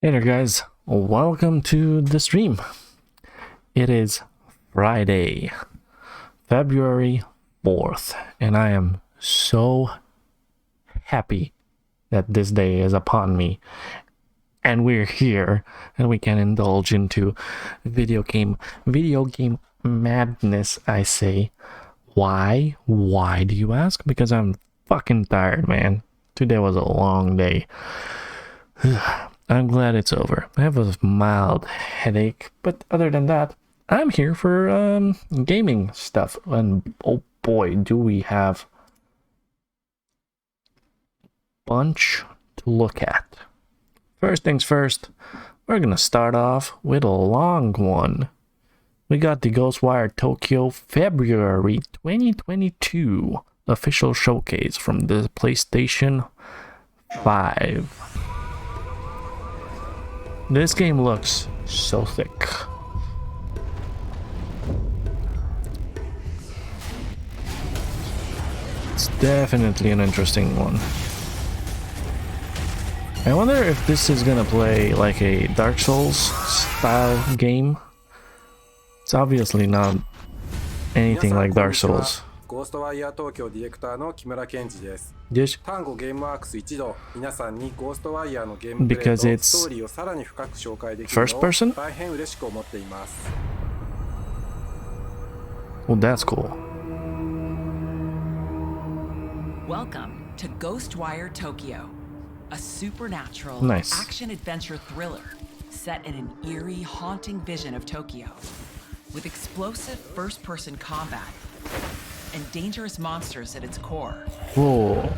Hey there guys, welcome to the stream. It is Friday, February 4th, and I am so happy that this day is upon me and we're here and we can indulge into video game madness, I say. Why do you ask? Because I'm fucking tired, man. Today was a long day. I'm glad it's over. I have a mild headache, but other than that, I'm here for gaming stuff. And oh boy, do we have a bunch to look at. First things first, we're gonna start off with a long one. We got the Ghostwire Tokyo February 2022 official showcase from the PlayStation 5. This game looks so thick. It's definitely an interesting one. I wonder if this is gonna play like a Dark Souls style game. It's obviously not anything like Dark Souls. Ghostwire Tokyo ディレクターの木村健二です。単語ゲームワークス一度皆さんに Ghostwire のゲームプレイとストーリーをさらに深く紹介できるのを大変嬉しく思っています。Well, that's cool. Welcome to Ghostwire Tokyo, a supernatural action-adventure thriller set in an eerie, haunting vision of Tokyo, with explosive first-person combat and dangerous monsters at its core. Whoa.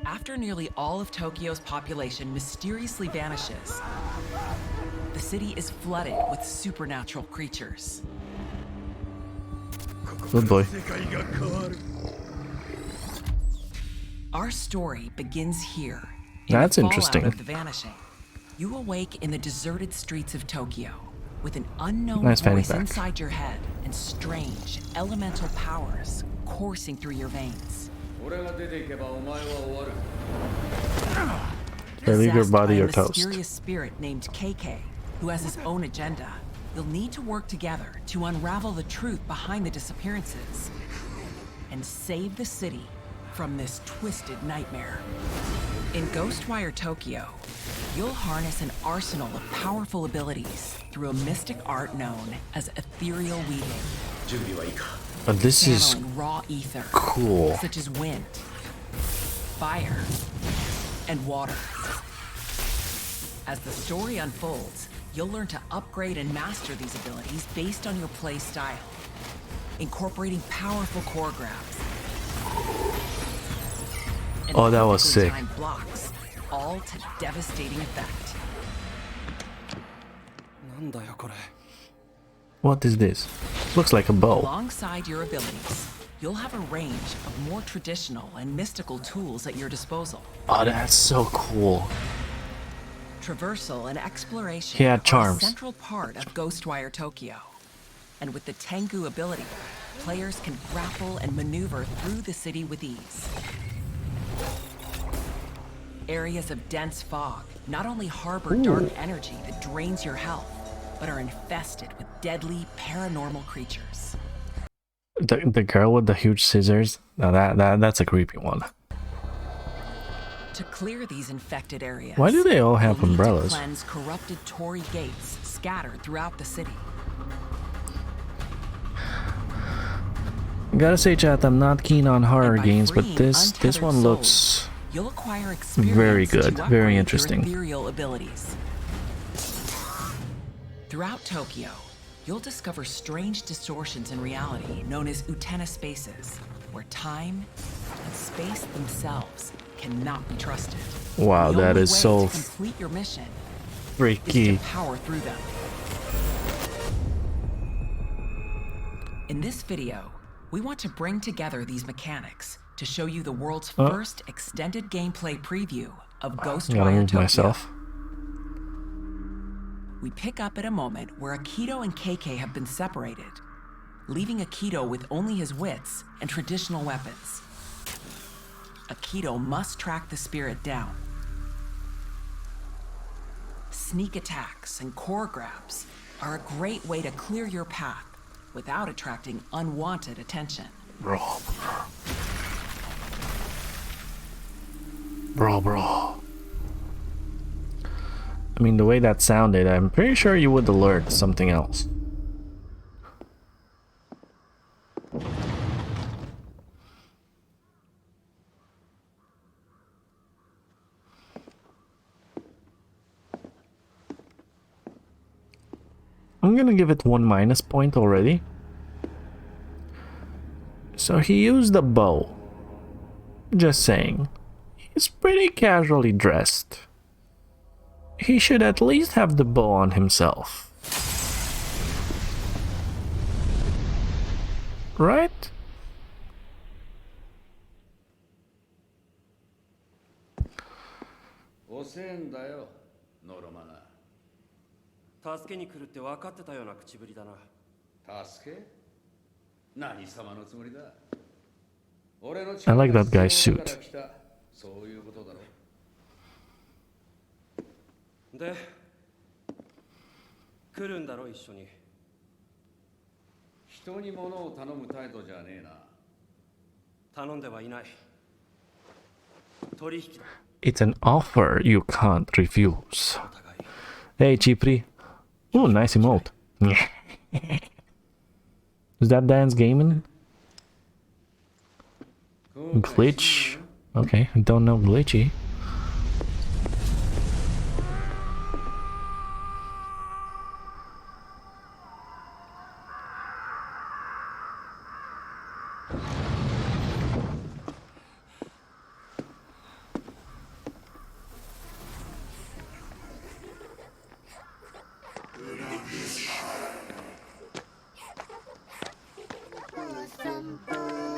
After nearly all of Tokyo's population mysteriously vanishes, the city is flooded with supernatural creatures. Good boy. Our story begins here. That's interesting. Of the vanishing. You awake in the deserted streets of Tokyo with an unknown voice inside your head and strange elemental powers coursing through your veins. Leave your body or toast. A mysterious spirit named KK who has his own agenda. You'll need to work together to unravel the truth behind the disappearances and save the city from this twisted nightmare. In Ghostwire Tokyo, you'll harness an arsenal of powerful abilities through a mystic art known as ethereal weaving. But this is raw ether, cool. Such as wind, fire, and water. As the story unfolds, you'll learn to upgrade and master these abilities based on your play style, incorporating powerful core grabs. Oh, that was sick. Blocks, all to devastating effect. What is this? Looks like a bow. Alongside your abilities, you'll have a range of more traditional and mystical tools at your disposal. Oh, that's so cool. Traversal and exploration are a central part of Ghostwire Tokyo. And with the Tengu ability, players can grapple and maneuver through the city with ease. Areas of dense fog not only harbor dark energy that drains your health, but are infested with deadly paranormal creatures. The girl with the huge scissors, now that's a creepy one. To clear these infected areas, why do they all have umbrellas? To cleanse corrupted Torii gates scattered throughout the city. Gotta say, chat, I'm not keen on horror games, but this one looks you'll acquire very good, very interesting. Ethereal abilities. Throughout Tokyo, you'll discover strange distortions in reality known as Utena spaces, where time and space themselves cannot be trusted. Wow, that is so to complete your mission freaky. is to power through them. In this video, we want to bring together these mechanics to show you the world's first extended gameplay preview of Ghostwire Tokyo. We pick up at a moment where Akito and KK have been separated, leaving Akito with only his wits and traditional weapons. Akito must track the spirit down. sneak attacks and core grabs are a great way to clear your path without attracting unwanted attention. Bro. I mean, the way that sounded, I'm pretty sure you would have learned something else. I'm gonna give it 1 minus point already. So he used a bow. Just saying. He's pretty casually dressed. He should at least have the bow on himself. Right? I like that guy's suit. で、来るんだろ一緒に。人に物を頼む態度じゃねえな。頼んではいない。取引だ。It's an offer you can't refuse. Hey, Chipri. Oh, nice emote. Is that dance gaming? Glitch? Okay, I don't know glitchy.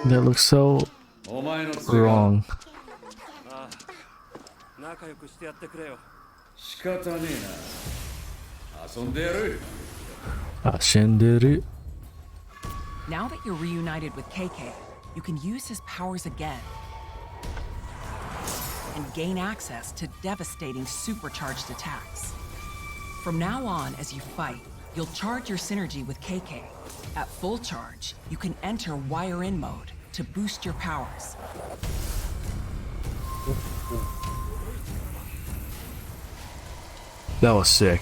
That looks so wrong. Now that you're reunited with KK, you can use his powers again and gain access to devastating supercharged attacks. From now on, as you fight, you'll charge your synergy with KK. At full charge, you can enter wire-in mode to boost your powers. That was sick.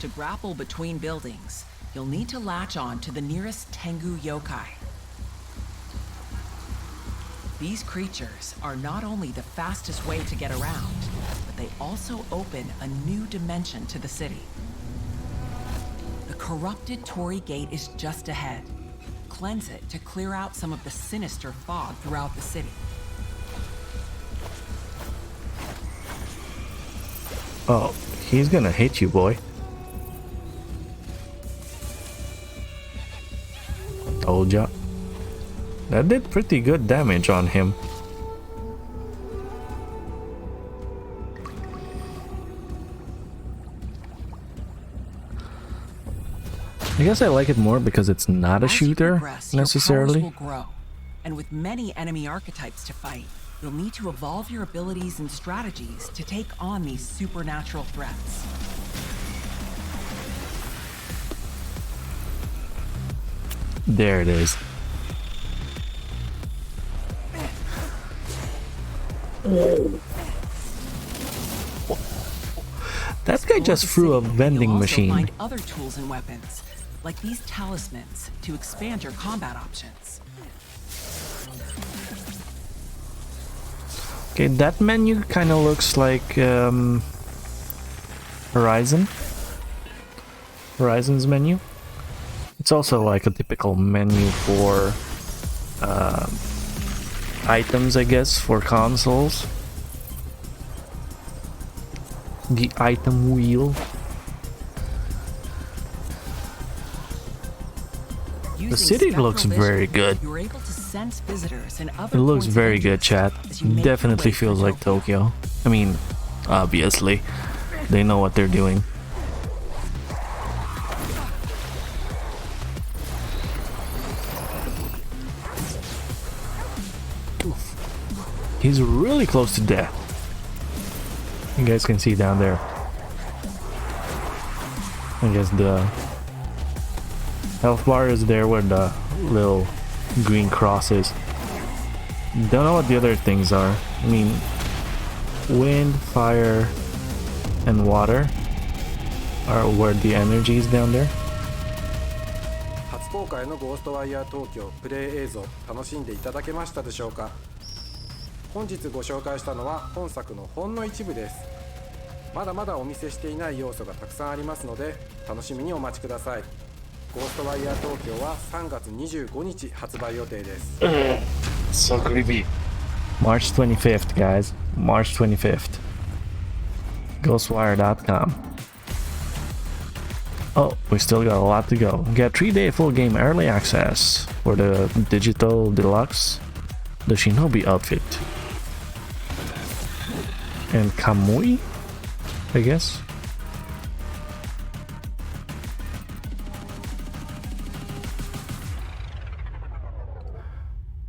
To grapple between buildings, you'll need to latch on to the nearest Tengu yokai. These creatures are not only the fastest way to get around, but they also open a new dimension to the city. The corrupted Torii Gate is just ahead. Cleanse it to clear out some of the sinister fog throughout the city. Oh, he's gonna hit you, boy. Told ya. That did pretty good damage on him. I guess I like it more because it's not a shooter, necessarily. Your powers will grow, and with many enemy archetypes to fight, you'll need to evolve your abilities and strategies to take on these supernatural threats. There it is. That guy just threw a vending machine. Find other tools and weapons, like these talismans, to expand your combat options. Okay, that menu kind of looks like Horizon's menu. It's also like a typical menu for items, I guess, for consoles. The item wheel. The city looks very good. It looks very good, chat. Definitely feels like Tokyo. I mean, obviously, they know what they're doing. He's really close to death. You guys can see down there. I guess the health bar is there where the little green cross is. Don't know what the other things are. I mean, wind, fire, and water are where the energy is down there. 初公開のゴーストワイヤー東京プレイ映像楽しんでいただけましたでしょうか。本日ご紹介したのは本作のほんの一部です。まだまだお見せしていない要素がたくさんありますので楽しみにお待ちください。ゴーストワイヤー東京は3月25日発売予定です。So creepy. March 25th, guys. March 25th. Ghostwire.com. Oh, we still got a lot to go. Get 3-day full game early access for the digital deluxe, the Shinobi outfit, and Kamui, I guess.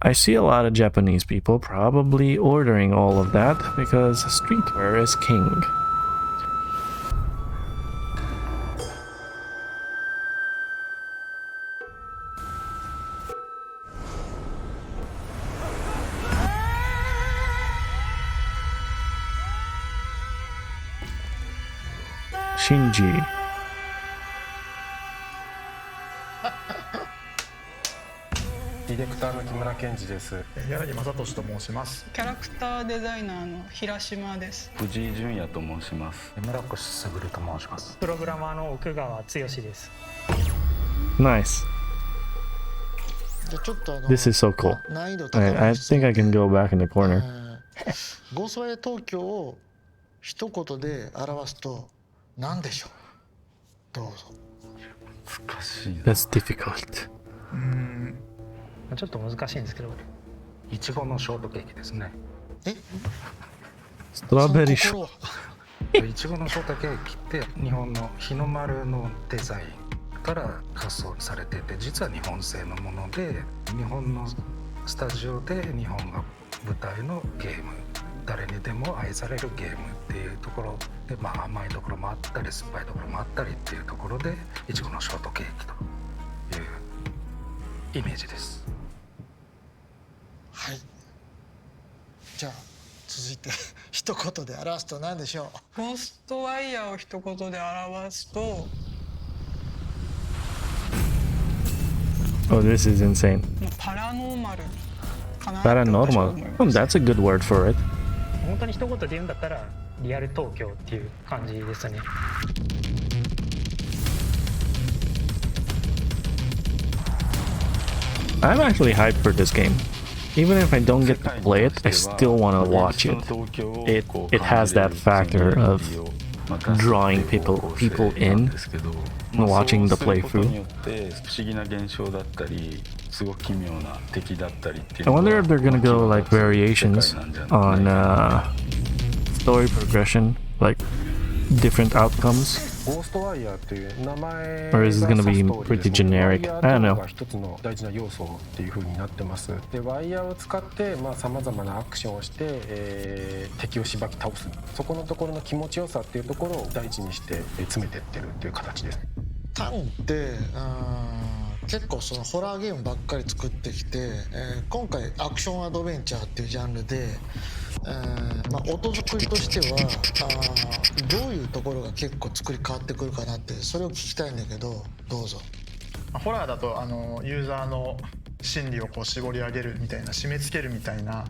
I see a lot of Japanese people probably ordering all of that because streetwear is king. Shinji. ディレクターの木村健二です。柳正俊と申します。キャラクターデザイナーの平島です。藤井純也と申します。村越卓と申します。プログラマーの奥川剛です。Nice. じゃあちょっとThis is so cool. 難易度高め I think I can go back in the corner. ゴーストワイヤー東京を一言で表すと何でしょう。どうぞ。難しいな。That's difficult. ちょっと難しいんですけど、いちごのショートケーキですね。ストロベリーショーいちごのショートケーキって日本の日の丸のデザインから発想されてて、実は日本製のもので、日本のスタジオで日本が舞台のゲーム、誰にでも愛されるゲームっていうところで、まあ甘いところもあったり酸っぱいところもあったりっていうところで、いちごのショートケーキというイメージです。はい。じゃあ続いて一言で表すと何でしょう。ゴーストワイヤーを一言で表すと、Oh, this is insane. パラノーマルかな。Paranormal. That's a good word for it. 本当に一言で言うんだったらリアル東京っていう感じですね。I'm actually hyped for this game. Even if I don't get to play it, I still want to watch it. It has that factor of drawing people in and watching the playthrough. I wonder if they're gonna go like variations on story progression, like different outcomes. ゴーストワイヤーという名前 Or is it gonna be pretty generic? I don't know. 一つの大事な要素っていう風になってます。で、ワイヤーを使って様々なアクションをして、敵をしばき倒す。そこのところの気持ちよさっていうところを大事にして詰めてってるっていう形です。タンって結構そのホラーゲームばっかり作ってきて、今回アクションアドベンチャーっていうジャンルで、音作りとしてはどういうところが結構作り変わってくるかなって、それを聞きたいんだけど、どうぞ。ホラーだとユーザーの心理をこう絞り上げるみたいな、締め付けるみたいな、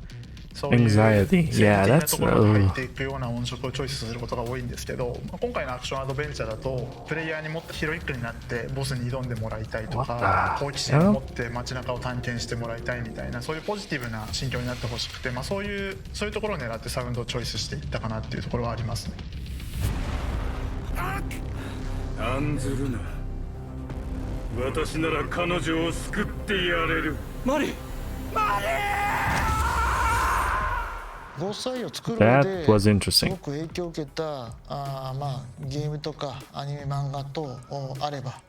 そういう精神的なところに入っていくような音色をチョイスすることが多いんですけど、今回のアクションアドベンチャーだとプレイヤーにもっとヒロイックになってボスに挑んでもらいたいとか、好奇心を持って街中を探検してもらいたいみたいな、そういうポジティブな心境になってほしくて、そういうところを狙ってサウンドをチョイスしていったかなっていうところはありますね。案ずるな、私なら彼女を救ってやれる。マリゴーストワイヤーを作る上ですごく影響を受けたゲームとかアニメ漫画等あれば、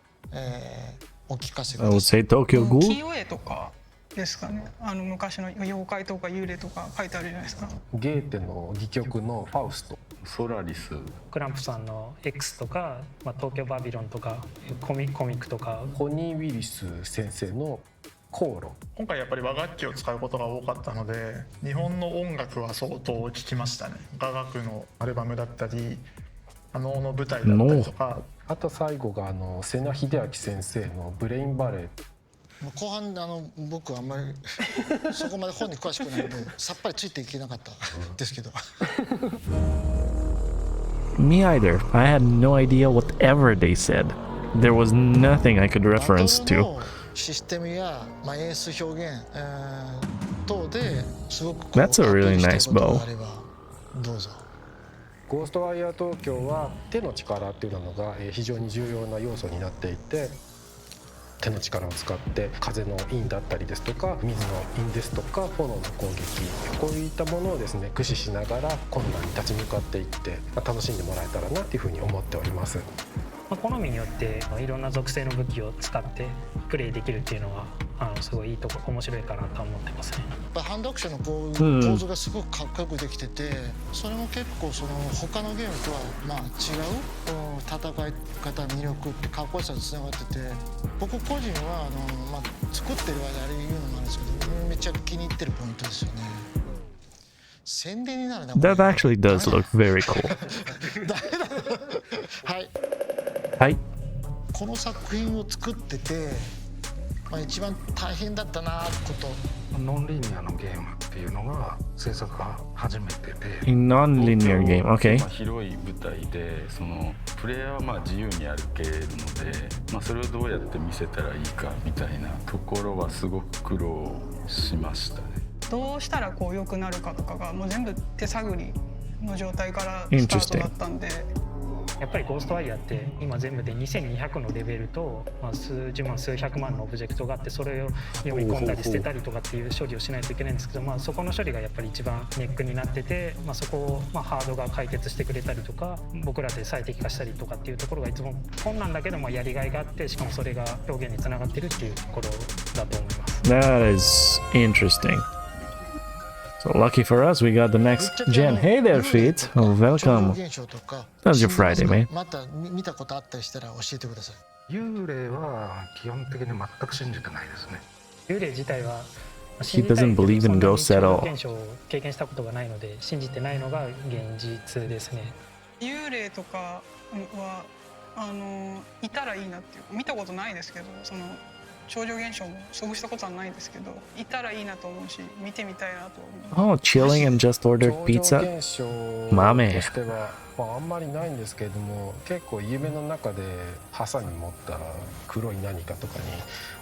お聞かせください。I would say Tokyo Ghoul. 浮世絵とかですかね。昔の妖怪とか幽霊とか書いてあるじゃないですか。ゲーテの戯曲のファウストソラリス。クランプさんの X とか、東京バビロンとかコミックとか。ホニー・ウィリス先生の航路。今回やっぱり和楽器を使うことが多かったので、日本の音楽は相当聴きましたね。雅楽のアルバムだったり、能の舞台だったりとか。あと最後が瀬名秀明先生のブレインバレー。後半僕あんまりそこまで本に詳しくないんでさっぱりついていけなかったですけど。Me either. I had no idea whatever they said. There was nothing I could reference to. システムや演出表現等ですごく That's a really nice bow. どうぞ。ゴーストワイヤー東京は手の力っていうのが非常に重要な要素になっていて、手の力を使って風の印だったりですとか水の印ですとか炎の攻撃、こういったものをですね駆使しながら困難に立ち向かっていって楽しんでもらえたらなっていうふうに思っております。好みによっていろんな属性の武器を使ってプレイできるっていうのはすごいいいとこ面白いかなと思ってますね。ハンドアクションの構図がすごくかっこよくできてて、それも結構他のゲームとは違う戦い方魅力ってかっこよさにつながってて、僕個人は作ってる間あれ言うのもあるんですけどめっちゃ気に入ってるポイントですよね。宣伝になるな。That actually does look very cool. はい。この作品を作ってて、一番大変だったなこと。ノンリニアのゲームっていうのが制作が初めてで。Non-linear game, okay. 広い舞台でプレイヤーは自由に歩けるので、それをどうやって見せたらいいかみたいなところはすごく苦労しましたね。どうしたら良くなるかとかがもう全部手探りの状態からスタートだったんで。やっぱりゴーストワイヤーって今全部で2200のレベルと、数十万数百万のオブジェクトがあって、それを読み込んだり捨てたりとかっていう処理をしないといけないんですけど、そこの処理がやっぱり一番ネックになってて、そこをハードが解決してくれたりとか僕らで最適化したりとかっていうところがいつも困難だけどやりがいがあって、しかもそれが表現につながってるっていうところだと思います。That is interesting. So lucky for us, we got the next gen. Hey there, Feet. Welcome. How's your Friday, man? また見たことあったりしたら教えてください。幽霊は基本的に全く信じてないですね。幽霊自体は He doesn't believe in ghosts at all. 現象を経験したことがないので信じてないのが現実ですね。幽霊とかはいたらいいなっていう見たことないですけど、超常現象も遭遇したことはないですけど、いたらいいなと思うし見てみたいなと思う。Oh, chilling and just ordered pizza? 超常現象としては、あんまりないんですけれども、結構夢の中でハサミ持った黒い何かとか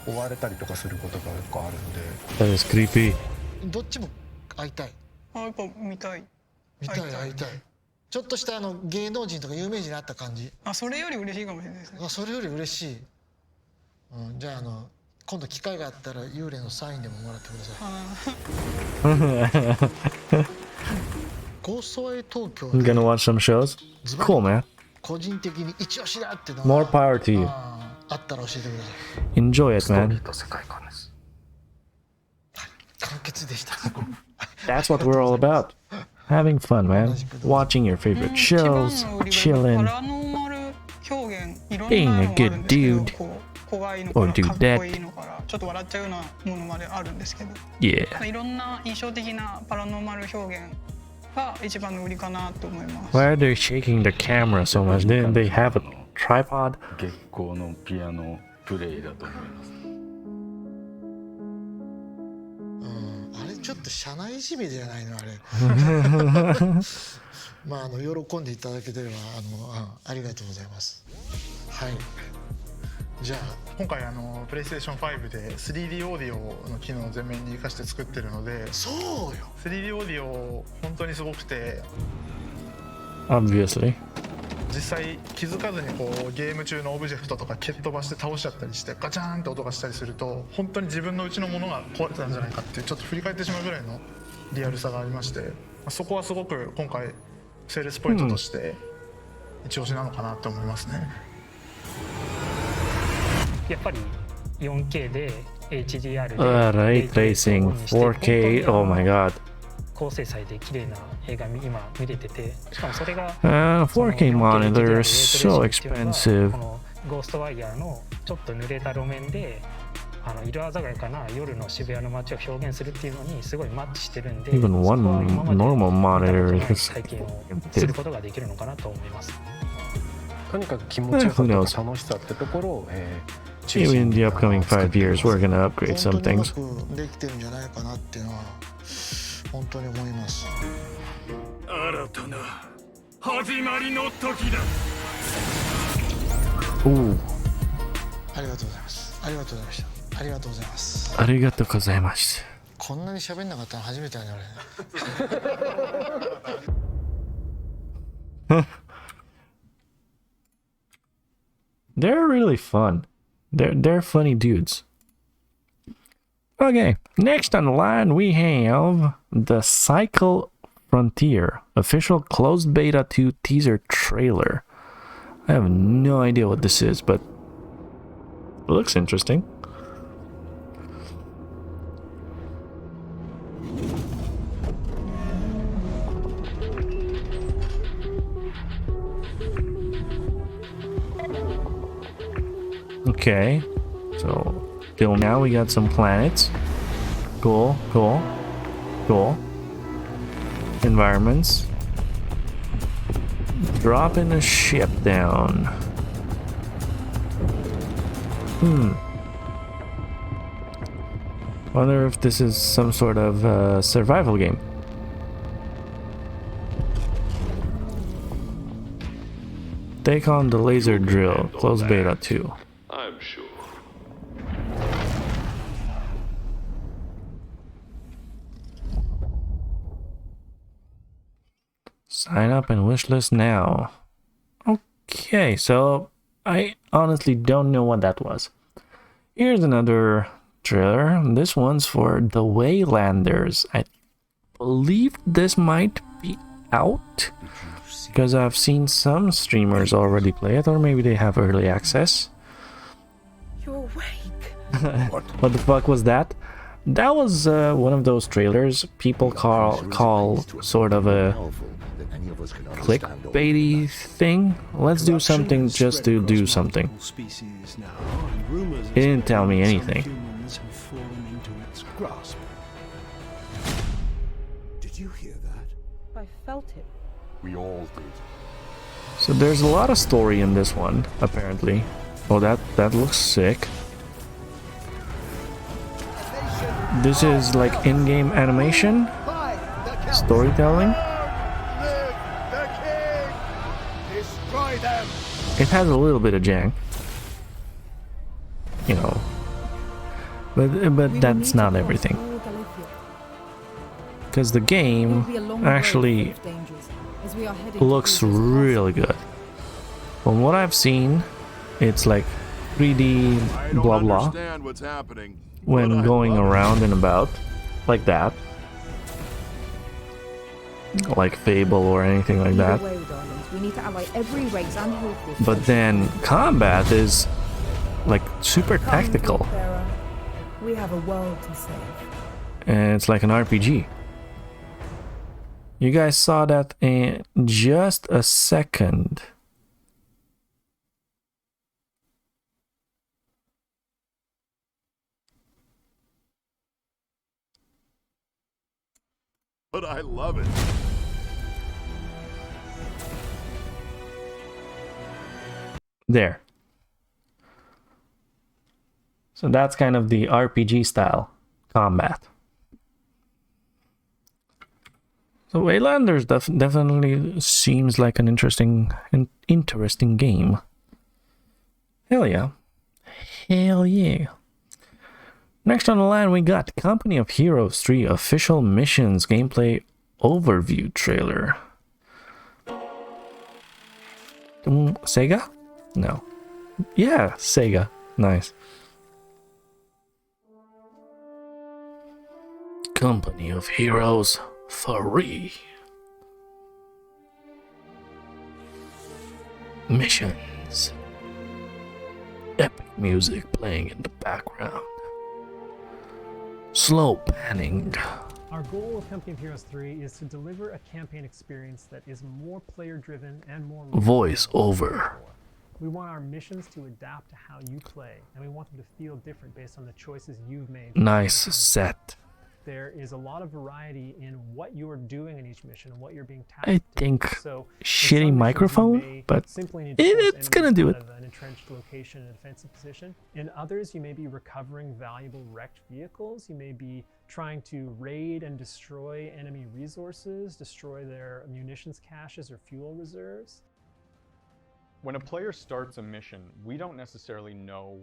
に追われたりとかすることがよくあるんで。That is creepy. どっちも会いたい。やっぱ見たい。会いたい。ちょっとした芸能人とか有名人に会った感じ。それより嬉しいかもしれないですね。それより嬉しい。じゃあ今度機会があったら幽霊のサインでももらってください。ゴーストワイ東京 I'm gonna watch some shows. Cool, man. 個人的に一押しだっての More power to you. あったら教えてください。Enjoy it, man. 完結でした。That's what we're all about. Having fun, man. Watching your favorite shows, chilling, being a good dude. 怖いのからかっこいいのからちょっと笑っちゃうようなものまであるんですけど、いろんな印象的なパラノーマル表現が一番の売りかなと思います。Why are they shaking the camera so much? Didn't they have a tripod? 月光のピアノプレイだと思います。あれちょっと社内いじめじゃないのあれ。喜んでいただけてればありがとうございます。はい。じゃあ今回プレイステーション5で 3D オーディオの機能を全面に生かして作ってるので、そうよ 3D オーディオ本当にすごくて、 Obviously. 実際気づかずにゲーム中のオブジェクトとか蹴っ飛ばして倒しちゃったりしてガチャーンって音がしたりすると、本当に自分のうちのものが壊れてたんじゃないかってちょっと振り返ってしまうぐらいのリアルさがありまして、そこはすごく今回セールスポイントとして一押しなのかなと思いますね。やっぱり 4K で HDR で Ray tracing 4K. Oh my god. 高精細で綺麗な映画今見れてて、しかもそれが 4K monitor is so expensive. このゴーストワイヤーのちょっと濡れた路面で色鮮やかな夜の渋谷の街を表現するっていうのにすごいマッチしてるんで、 Even one normal monitor is 体験をすることができるのかなと思います。とにかく気持ちよさとか楽しさってところを Maybe in the upcoming 5 years we're gonna upgrade some things. できてるんじゃないかなっていうのは本当に思います。新たな始まりの時だ。ありがとうございます。ありがとうございました。ありがとうございます。ありがとうございます。こんなに喋んなかったの初めてだね俺。They're really fun. They're funny dudes. Okay, next on the line we have the Cycle Frontier official closed beta 2 teaser trailer. I have no idea what this is, but it looks interesting. Okay, so till now we got some planets. Cool. Environments. Dropping a ship down. Wonder if this is some sort of survival game. Take on the laser drill, closed beta 2. I'm sure. Sign up and wishlist now. Okay, so I honestly don't know what that was. Here's another trailer. This one's for The Waylanders. I believe this might be out because I've seen some streamers already play it, or maybe they have early access. You're awake. What the fuck was that? That was one of those trailers people call sort of a clickbaity thing. Let's do something just to do something. It didn't tell me anything. Did you hear that? I felt it. We all did. So there's a lot of story in this one, apparently. Oh, that looks sick. This is like in-game animation, storytelling. It has a little bit of jank, you know, but that's not everything. Because the game actually looks really good. From what I've seen, it's like 3D blah blah when going around and about like that, like Fable or anything like that. But then combat is like super tactical, we have a world to save. and it's like an RPG. You guys saw that in just a second. But I love it. There. So that's kind of the RPG style combat. So Waylanders definitely seems like an interesting game. Hell yeah. Hell yeah. Next on the line we got Company of Heroes 3 official missions gameplay overview trailer. Sega? No. Yeah, Sega. Nice. Company of Heroes 3 missions. Epic music playing in the background. Slow panning Our goal of Company of Heroes 3 is to deliver a campaign experience that is more player-driven and more voice over. We want our missions to adapt to how you play, and we want them to feel different based on the choices you've made. Nice set. There is a lot of variety in what you're doing in each mission and what you're being tasked I think so shitty microphone, but it's gonna do it. An entrenched location in a defensive position. In others, you may be recovering valuable wrecked vehicles. You may be trying to raid and destroy enemy resources, destroy their munitions caches or fuel reserves. When a player starts a mission, we don't necessarily know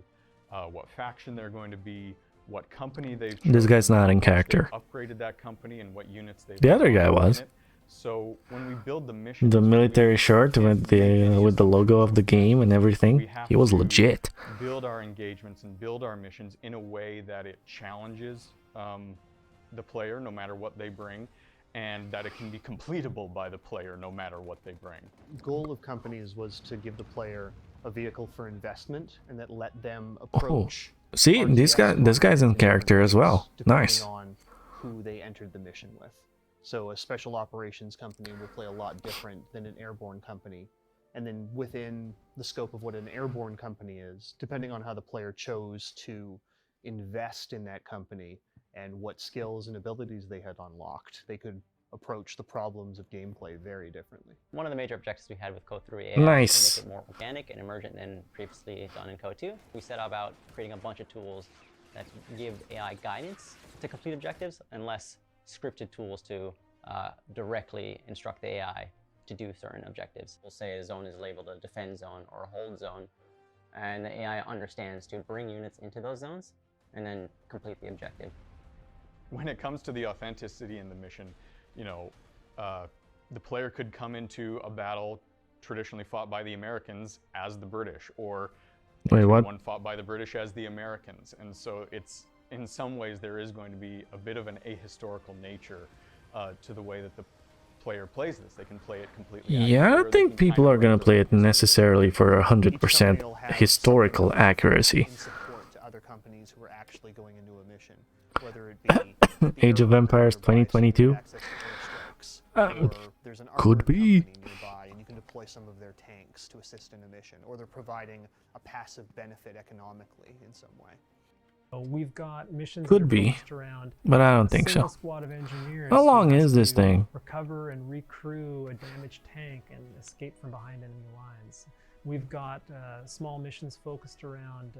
what faction they're going to be, what company they've chosen. This guy's not in character. Upgraded that company and what units they've. The other guy was. So when we build the mission, the military shirt with the logo of the game and everything, he was legit. Build our engagements and build our missions in a way that it challenges the player, no matter what they bring, and that it can be completable by the player, no matter what they bring. The goal of companies was to give the player a vehicle for investment, and that let them approach. Oh. See, this guy's in character as well. Nice. On who they entered the mission with. So a special operations company will play a lot different than an airborne company. And then within the scope of what an airborne company is, depending on how the player chose to invest in that company and what skills and abilities they had unlocked, they could approach the problems of gameplay very differently. One of the major objectives we had with Code 3 nice. was to make it more organic and emergent than previously done in Code 2. We set about creating a bunch of tools that give AI guidance to complete objectives and less scripted tools to directly instruct the AI to do certain objectives. We'll say a zone is labeled a defend zone or a hold zone, and the AI understands to bring units into those zones and then complete the objective. When it comes to the authenticity in the mission, you know, the player could come into a battle traditionally fought by the Americans as the British, or one fought by the British as the Americans. And so it's, in some ways, there is going to be a bit of an ahistorical nature to the way that the player plays this. They can play it completely. Yeah, I don't think people are going to play it necessarily for 100% historical accuracy. To other companies who are actually going into a mission, whether it be Age of Empires 2022. Could be. Nearby, and you can deploy some of their tanks to assist in a mission, or they're providing a passive benefit economically in some way. We've got missions could be, but I don't think so. Squad of engineers how long is this thing? Recover and recrew a damaged tank and escape from behind enemy lines. We've got small missions focused around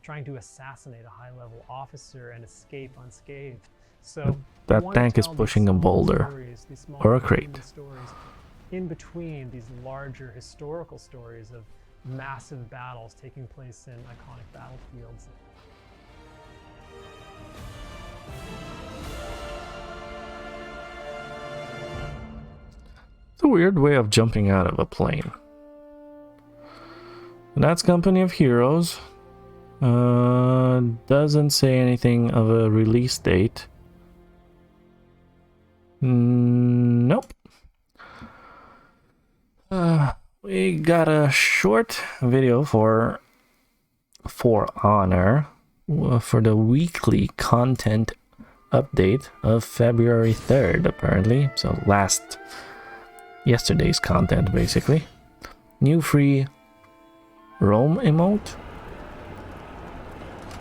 trying to assassinate a high-level officer and escape unscathed. So that tank is pushing a boulder or a crate. Stories in between these larger historical stories of massive battles taking place in iconic battlefields. It's a weird way of jumping out of a plane. And that's Company of Heroes. Doesn't say anything of a release date. Nope. We got a short video for Honor for the weekly content update of February 3rd, apparently. So yesterday's content, basically. New free Roam emote.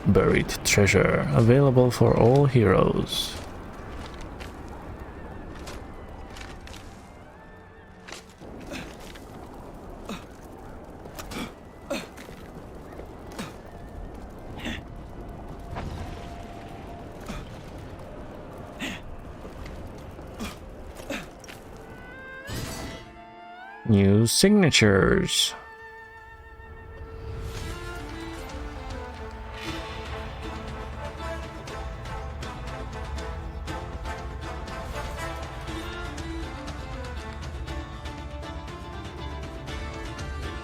Buried treasure available for all heroes. New signatures.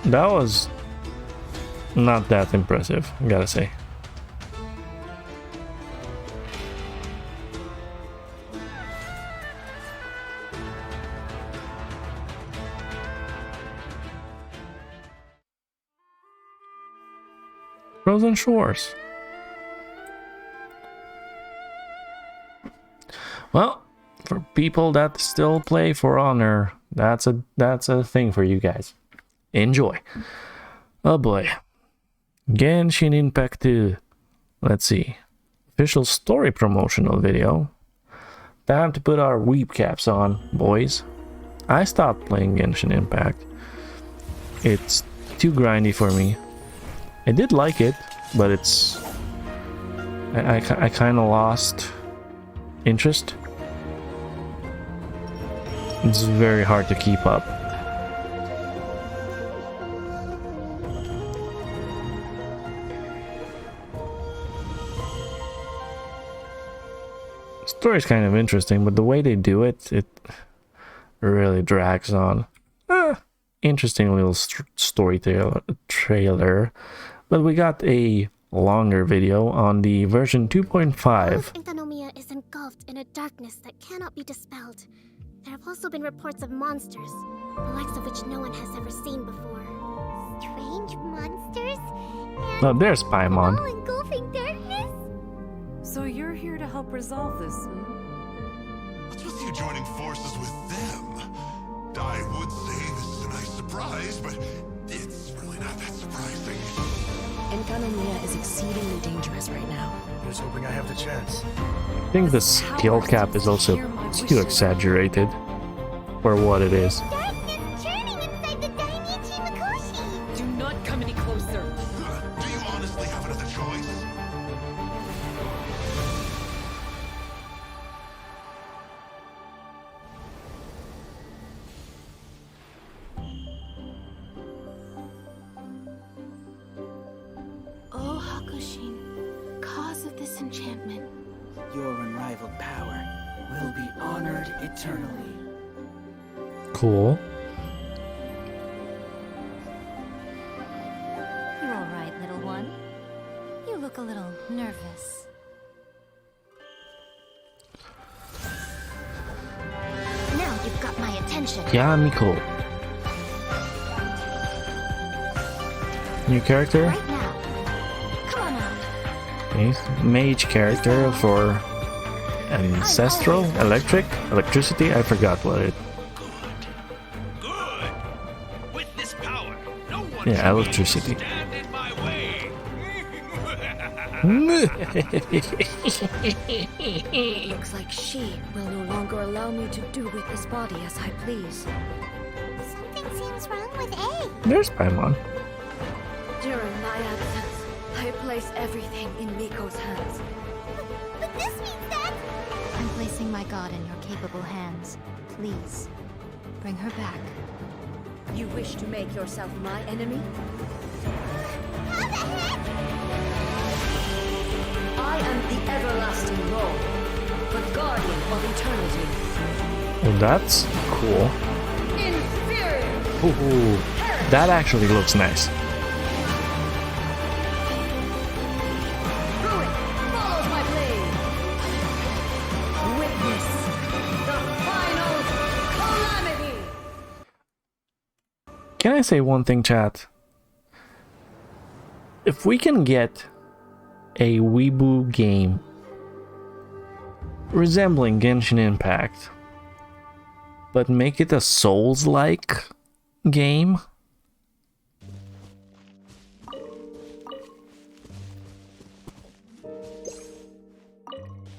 That was not that impressive, I gotta say. Frozen Shores. Well, for people that still play For Honor, that's a thing for you guys. Enjoy. Oh boy. Genshin Impact 2. Let's see. Official story promotional video. Time to put our weep caps on, boys. I stopped playing Genshin Impact. It's too grindy for me. I did like it, but it's... I kind of lost interest. It's very hard to keep up. The story's kind of interesting, but the way they do it, it really drags on. Interesting little story trailer. But we got a longer video on the version 2.5. Intanomia is engulfed in a darkness that cannot be dispelled. There have also been reports of monsters, the likes of which no one has ever seen before. Strange monsters? Oh, there's Paimon. All engulfing darkness? So you're here to help resolve this, What's with you joining forces with them? I would say this is a nice surprise, but it's really not that surprising. Enkanomiya is exceedingly dangerous right now. Here's hoping I have the chance. I think the skill cap is also too exaggerated for what it is. Do not come any closer. Do you honestly have another choice? Oh, Hakushin, cause of this enchantment. Your unrivaled power will be honored eternally. Cool. You're all right, little one. You look a little nervous. Now you've got my attention. Yeah, Miko. New character? Right now. Come on out. Okay. Mage character for ancestral, electricity. I forgot what it. With this power, no one Yeah, electricity. stand in my way. Looks like she will no longer allow me to do with this body as I please. Something seems wrong with A. There's Paimon. During my absence, I place everything in Miko's hands. But this means that... I'm placing my god in your capable hands. Please, bring her back. You wish to make yourself my enemy? I am the everlasting Lord, the guardian of eternity. Well, that's cool. Inferior! Ooh, that actually looks nice. Ruin follows my blade. Witness the final calamity. Can I say one thing, chat? If we can get a Weeaboo game resembling Genshin Impact, but make it a Souls-like game,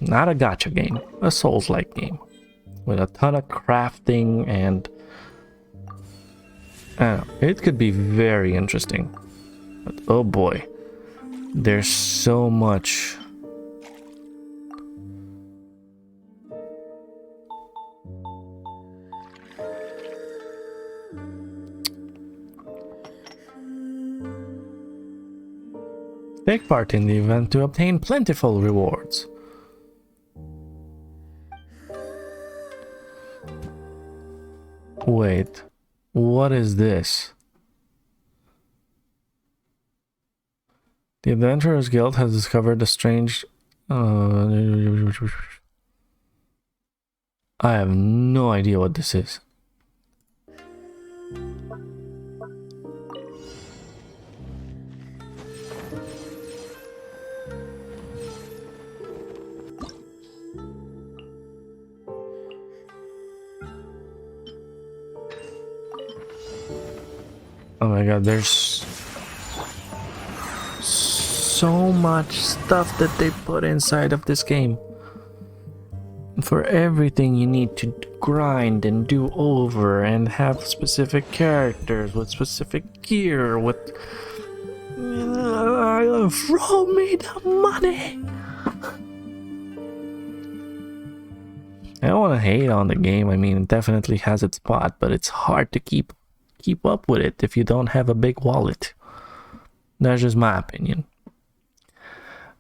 not a gacha game, a Souls-like game with a ton of crafting and I don't know, it could be very interesting. But oh boy, there's so much. Take part in the event to obtain plentiful rewards. Wait, what is this? The Adventurers Guild has discovered a strange... I have no idea what this is. Oh my god, there's so much stuff that they put inside of this game. For everything you need to grind and do over and have specific characters with specific gear with... throw me the money! I don't want to hate on the game. I mean, it definitely has its spot, but it's hard to keep up with it if you don't have a big wallet. That's just my opinion.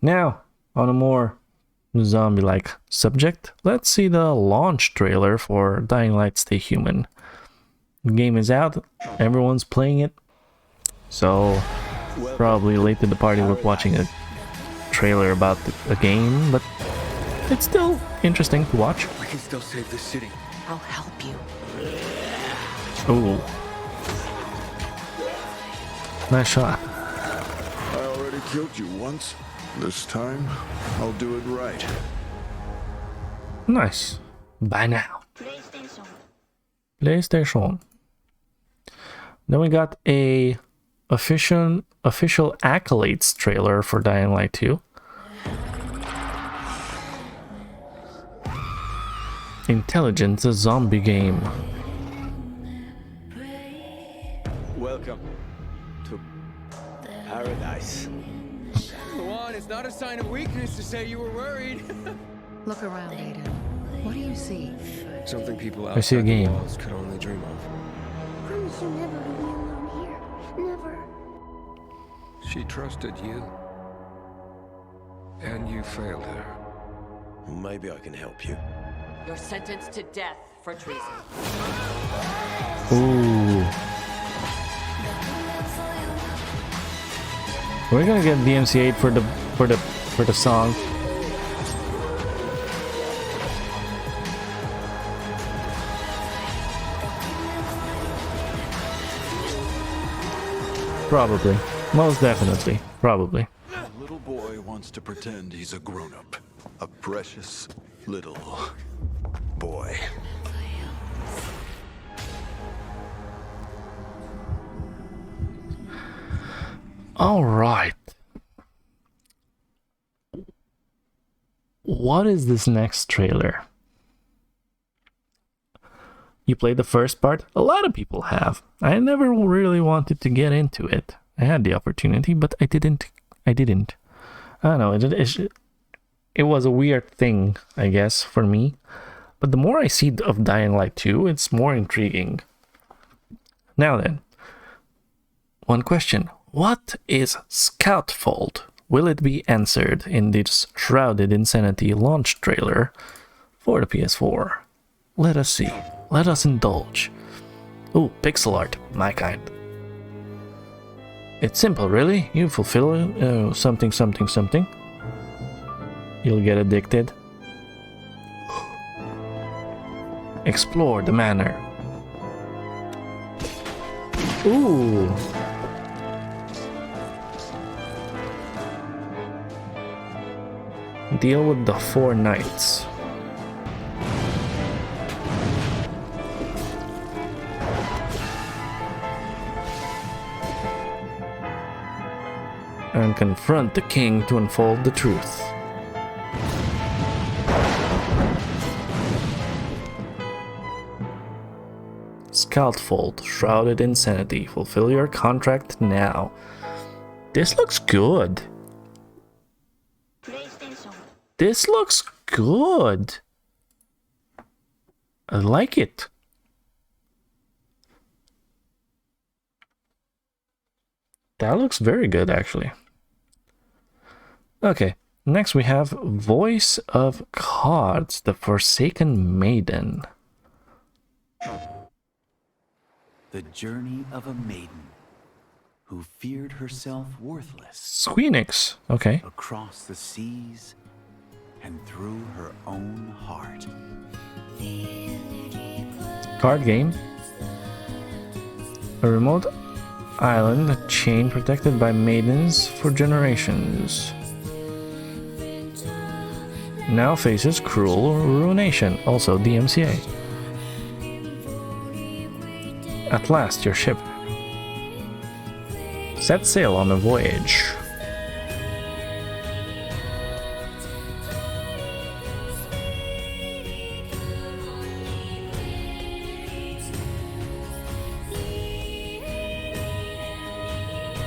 Now, on a more zombie-like subject, let's see the launch trailer for Dying Light Stay Human. The game is out, everyone's playing it, so probably late to the party with watching a trailer about the game, but it's still interesting to watch. We can still save the city. I'll help you. Ooh. Nice shot. I already killed you once. This time, I'll do it right. Nice. Bye now. PlayStation. Then we got a official Accolades trailer for Dying Light 2. Intelligent zombie game. Welcome to paradise. Luan, it's not a sign of weakness to say you were worried. Look around, Aiden. What do you see? Something people I see a outside the game. walls could only dream of. Promise you'll never leave me alone here. Never. She trusted you. And you failed her. Maybe I can help you. You're sentenced to death for treason. Ooh. We're gonna get DMCA'd for the song. Probably. Most definitely. Probably. A little boy wants to pretend he's a grown-up. A precious little boy. All right. What is this next trailer? You played the first part? A lot of people have. I never really wanted to get into it. I had the opportunity, but I didn't. I don't know. It was a weird thing, I guess, for me. But the more I see of Dying Light 2, it's more intriguing. Now then, one question. What is Scoutfold? Will it be answered in this Shrouded Insanity launch trailer for the PS4? Let us see. Let us indulge. Ooh, pixel art. My kind. It's simple, really. You fulfill something, something, something. You'll get addicted. Explore the manor. Ooh. Deal with the 4 knights. And confront the king to unfold the truth. Scoutfold, Shrouded Insanity. Fulfill your contract now. This looks good. This looks good. I like it. That looks very good, actually. Okay, next we have Voice of Cards, the Forsaken Maiden. The journey of a maiden who feared herself worthless. Squeenix, okay. Across the seas and through her own heart. Card game. A remote island, a chain protected by maidens for generations. Now faces cruel ruination, also DMCA. At last, your ship Set sail on a voyage.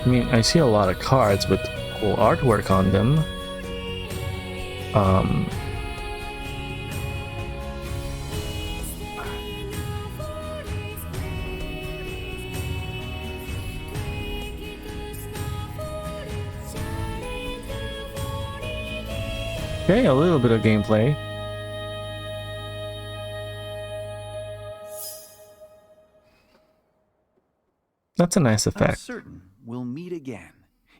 I mean, I see a lot of cards with cool artwork on them. Okay, a little bit of gameplay. That's a nice I'm effect. certain we'll meet again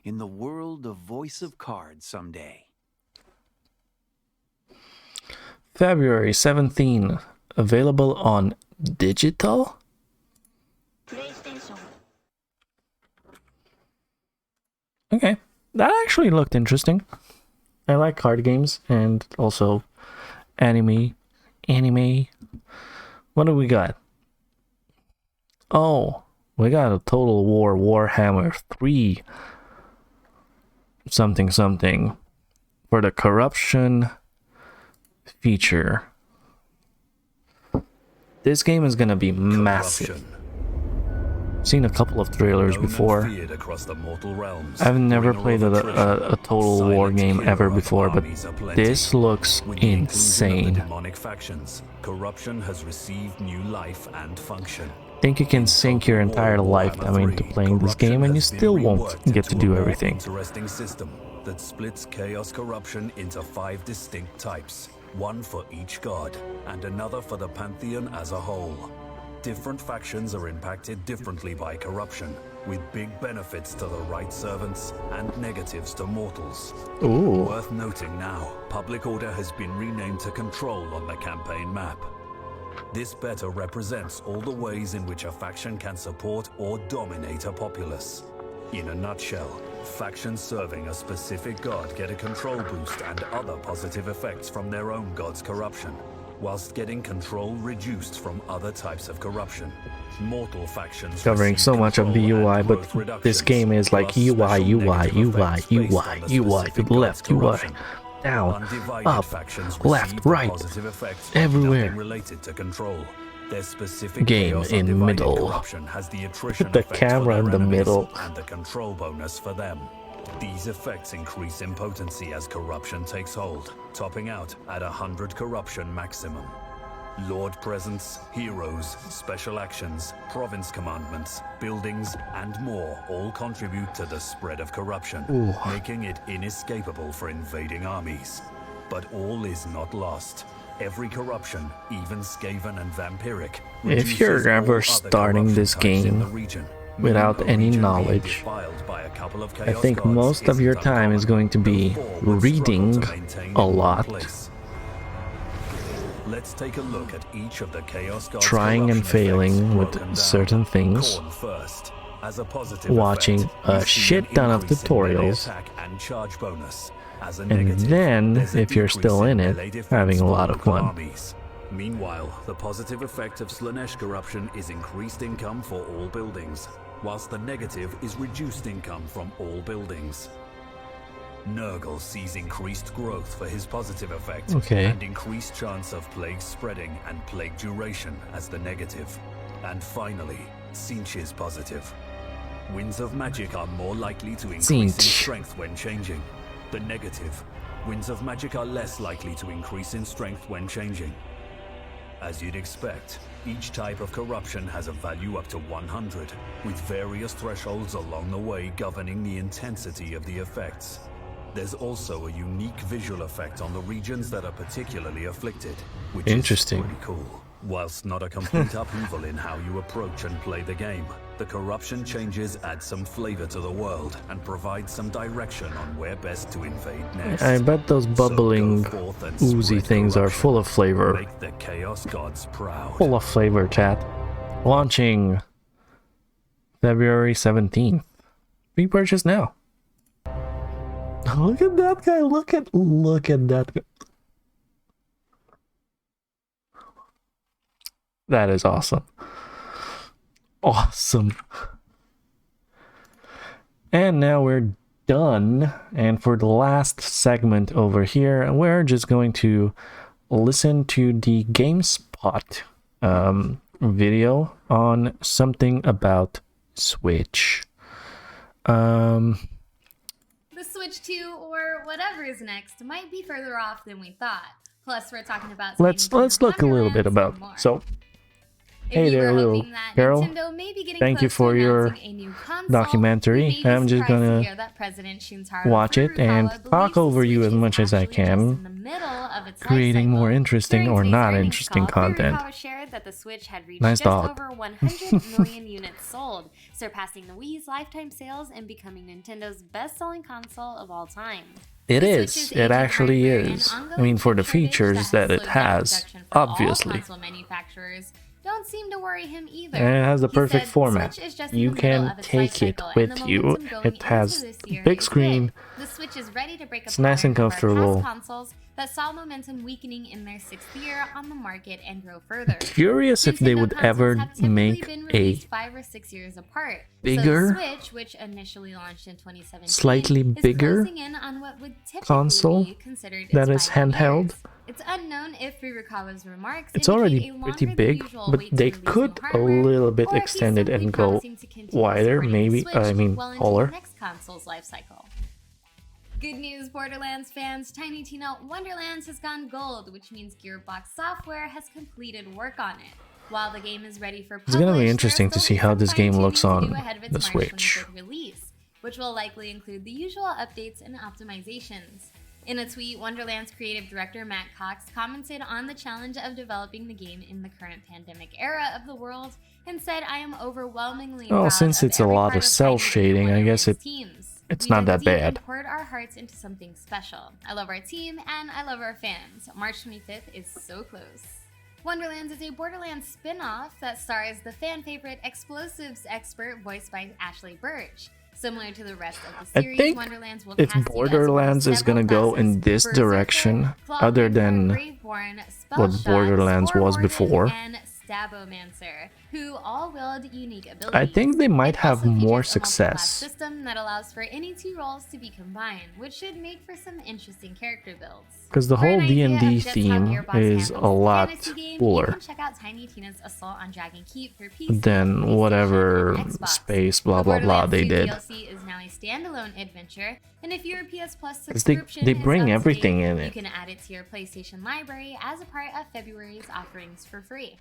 in the world of Voice of Cards someday. February 17, available on digital? Okay, that actually looked interesting. I like card games and also anime. What do we got? Oh, we got a Total War Warhammer 3 something for the corruption feature. This game is gonna be massive. Seen a couple of trailers before. I've never played a Total War game ever before, but this looks insane. Demonic factions, corruption has received new life and function. Think you can sink your entire lifetime into playing this game and you still won't get to do everything. Interesting system that splits chaos corruption into 5 distinct types, one for each god and another for the pantheon as a whole. Different factions are impacted differently by corruption, with big benefits to the right servants and negatives to mortals. Ooh. Worth noting now, Public Order has been renamed to Control on the campaign map. This better represents all the ways in which a faction can support or dominate a populace. In a nutshell, factions serving a specific god get a control boost and other positive effects from their own god's corruption, whilst getting control reduced from other types of corruption. Mortal factions Covering so much of the UI, but this game is like UI, to the left, UI, down, up, left, right, everywhere. Their specific game in middle. The camera in the middle. And the control bonus for them. These effects increase in potency as corruption takes hold, topping out at 100 corruption maximum. Lord presence, heroes, special actions, province commandments, buildings, and more all contribute to the spread of corruption, making it inescapable for invading armies. But all is not lost. Every corruption, even Skaven and vampiric, if you're ever starting this game without any knowledge, I think most of your time is going to be reading a lot, let's take a look at each of the Chaos Gods trying and failing with certain things, watching a shit ton of tutorials, and then, if you're still in it, having a lot of fun. Meanwhile, the positive effect of Slaanesh corruption is increased income for all buildings, whilst the negative is reduced income from all buildings. Nurgle sees increased growth for his positive effect, and increased chance of plague spreading and plague duration as the negative. And finally, Tzeentch is positive. Winds of magic are more likely to increase in strength when changing. The negative, winds of magic are less likely to increase in strength when changing. As you'd expect, each type of corruption has a value up to 100, with various thresholds along the way governing the intensity of the effects. There's also a unique visual effect on the regions that are particularly afflicted, which is pretty cool. Whilst not a complete upheaval in how you approach and play the game, the corruption changes add some flavor to the world and provide some direction on where best to invade next. I bet those bubbling, oozy things are full of flavor. Make the Chaos Gods proud. Full of flavor, chat. Launching February 17th. Pre-purchase now. Look at that guy. Look at that guy. That is awesome. Awesome. And now we're done. And for the last segment over here, we're just going to listen to the GameSpot video on something about Switch. The Switch 2 or whatever is next might be further off than we thought. Plus, we're talking about Let's look a little bit about. So, hey there, little girl. Thank you for your documentary. I'm just gonna watch it and talk over you as much as I can, creating more interesting or not interesting content. Nice dog. Over 100 million units sold, surpassing the Wii's lifetime sales and becoming Nintendo's best-selling console of all time. It is. It actually is. I mean, for the features that it has, obviously. Don't seem to worry him either. And it has the perfect format. You can take it with you. It has a big screen. The Switch is ready to break it's nice and comfortable. Consoles that saw momentum weakening in their 6th year on the market and grow further. Curious if they would ever make a 5 or 6 years apart. bigger, so the Switch, which initially launched in 2017, slightly bigger console that is handheld. It's unknown if Furukawa's remarks it's already pretty big, but they could a little bit extend it and go wider, maybe, I mean, taller. Next console's life cycle. Good news, Borderlands fans. Tiny Tina Wonderlands has gone gold, which means Gearbox Software has completed work on it. While the game is ready for publish, it's gonna be interesting to see how this game looks on the Switch. Release, which will likely include the usual updates and optimizations. In a tweet, Wonderland's creative director Matt Cox commented on the challenge of developing the game in the current pandemic era of the world and said, "I am overwhelmingly proud since it's a lot of cell shading, I guess it's not that bad." Poured our hearts into something special. I love our team and I love our fans. March 25th is so close. Wonderlands is a Borderlands spin-off that stars the fan favorite explosives expert voiced by Ashley Birch. Similar to the rest of the series, I think Wonderlands will if Borderlands is gonna go in this direction, other than what Borderlands was before, Stabomancer, who all wield unique abilities. I think they might have more success. System that allows for any two roles to be combined, which should make for some interesting character builds. Because the whole D&D theme is a lot cooler check out Tiny Tina's Assault on Dragon Keep for PC, than whatever space blah blah blah they did. DLC is now a standalone adventure, and if you're a PS Plus subscription, they bring everything in it. You can add it to your PlayStation library as a part of February's offerings for free.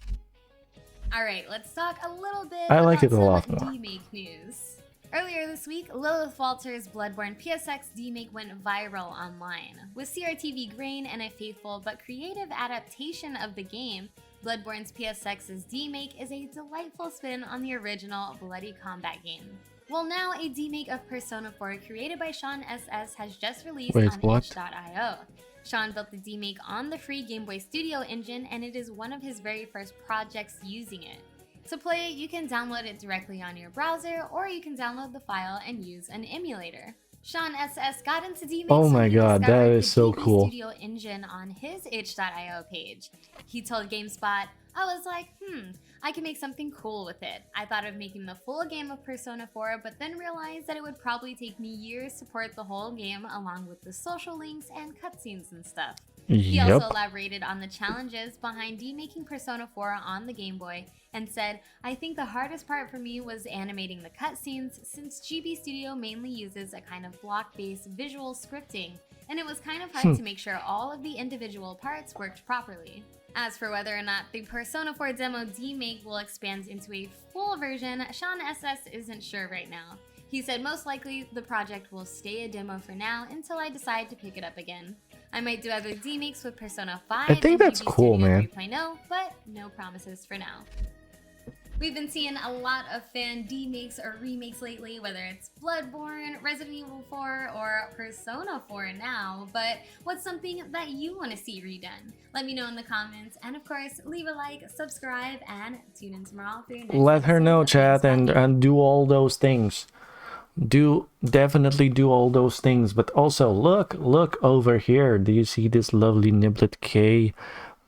Alright, let's talk a little bit I like about it a lot more. Demake news. Earlier this week, Lilith Walter's Bloodborne PSX demake went viral online. With CRTV grain and a faithful but creative adaptation of the game, Bloodborne's PSX's demake is a delightful spin on the original Bloody Combat game. Well, now a demake of Persona 4 created by Sean SS has just released on itch.io. Sean built the demake on the free Game Boy Studio engine, and it is one of his very first projects using it. To play it, you can download it directly on your browser, or you can download the file and use an emulator. Sean SS got into demakes. Oh my god, that is so cool. Studio engine on his itch.io page. He told GameSpot, "I was like, I can make something cool with it. I thought of making the full game of Persona 4, but then realized that it would probably take me years to port the whole game along with the social links and cutscenes and stuff." He also elaborated on the challenges behind demaking Persona 4 on the Game Boy and said, "I think the hardest part for me was animating the cutscenes, since GB Studio mainly uses a kind of block-based visual scripting, and it was kind of hard to make sure all of the individual parts worked properly." As for whether or not the Persona 4 demo demake will expand into a full version, Sean SS isn't sure right now. He said most likely the project will stay a demo for now until I decide to pick it up again. I might do other demakes with Persona 5 I think that's cool, man. 3.0, but no promises for now. We've been seeing a lot of fan demakes or remakes lately, whether it's Bloodborne, Resident Evil 4, or Persona 4 now, but what's something that you want to see redone? Let me know in the comments, and of course, leave a like, subscribe, and tune in tomorrow for your next Let her know, chat, and do all those things. Definitely do all those things, but also look over here. Do you see this lovely NibletK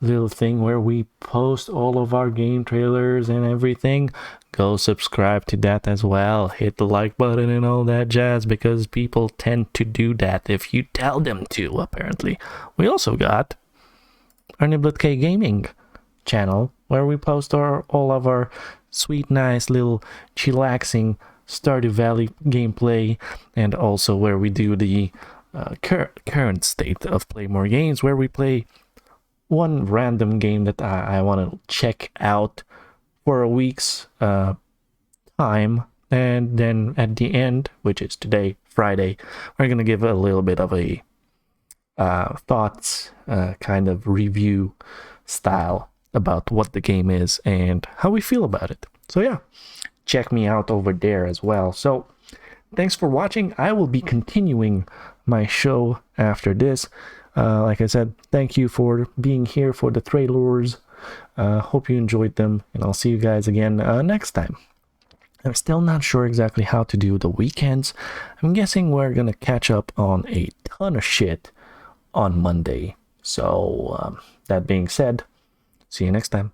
little thing where we post all of our game trailers and everything. Go subscribe to that as well. Hit the like button and all that jazz, because people tend to do that if you tell them to, apparently. We also got our NibletK gaming channel, where we post all of our sweet, nice, little chillaxing Stardew Valley gameplay, and also where we do the current state of Play More Games, where we play one random game that I want to check out for a week's time, and then at the end, which is today, Friday, we're gonna give a little bit of a thoughts kind of review style about what the game is and how we feel about it. So yeah, check me out over there as well. So thanks for watching. I will be continuing my show after this. Like I said, thank you for being here for the Trailorz. Hope you enjoyed them, and I'll see you guys again next time. I'm still not sure exactly how to do the weekends. I'm guessing we're gonna catch up on a ton of shit on Monday. So that being said, see you next time.